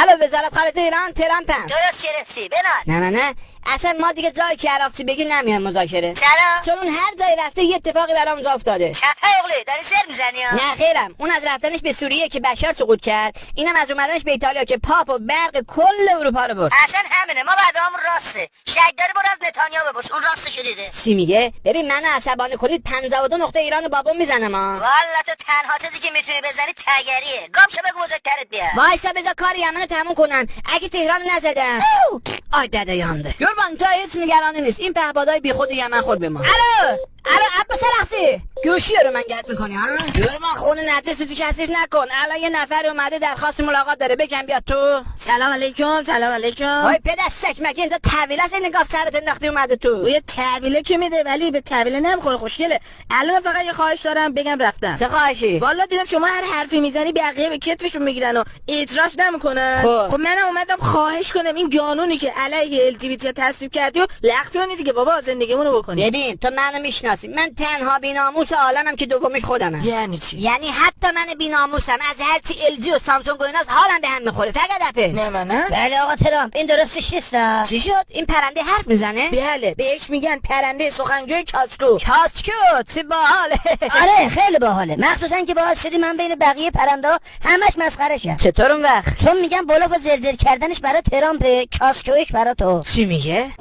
الو وزارت خارجه ایران، ترامپم. درست گرفتی بنال. نه اصلا ما دیگه جای که عراقچی بگی نمیان مذاکره. سلام. چون اون هر جای رفته یه اتفاقی برامون افتاده. چپه اغلی داری زر میزنی ها؟ نه خیرم، اون از رفتنش به سوریه که بشار سقوط کرد، اینم از اومدنش به ایتالیا که پاپ و برق کل اروپا رو برد. اصلا همینه، ما بعدامون راسته. شک داره برو از نتانیاهو بپرس، اون راستشو دیده. چی میگه؟ ببین من عصبانی کنید 52 نقطه ایران بابام میزنم ها. والله تو تنها چیزی که میتونی بزنی تگریه. گام شو بگو مذاکرت بیا. وایسا بذار کار یمنو تموم کنم. اگه تهران نزدم آی داده یانده. قربان جای هیچ نگرانی نیست، این پهپادهای بیخود یمن خورد به ما. الو عباس رختی گوشی رو من گرد میکنی ها؟ قربان خونه نجس تو کثیف نکن. الان یه نفر اومده درخواست ملاقات داره، بگم بیاد تو. سلام علیکم. وای پدر سگ مگه اینجا تحویل است؟ نگاه سرت انداختی اومده تو. یه تحویله که میده ولی به تحویله نمیخوره. خوشگله. الان فقط یه خواهش دارم بگم رفتم. چه خواهشی؟ والا دیدم شما هر حرفی میزنی بقیه به کتفشون میگیرن و اعتراض نمیکنن. خب منم اومدم خواهش کنم این قانونی که علیه ال تی بی تی تصویب کردی و لغو کنی دیگه بابا، زندگیمونو بکنی. ببین تو منو میشناسی، من تنها بی‌ناموس عالمم که دومش خودمم. یعنی چی؟ یعنی حتی من بی‌ناموسم از هر چی ال جی و سامسونگ و ایناست حالم به هم میخوره. فقط اپه. نه بله آقا ترامپ، این درستش نیست. چی شد؟ این پرنده حرف میزنه؟ بله بهش میگن پرنده سخنگوی کاسکو. چه باحاله. آره خیلی باحاله، مخصوصا که باعث شدی من بین بقیه پرنده همش مسخره شم. چطور اون وقت؟ چون میگن بلوف و زرزر کردنش برای ترامپ، کاسکویش برای تو. چی میگه؟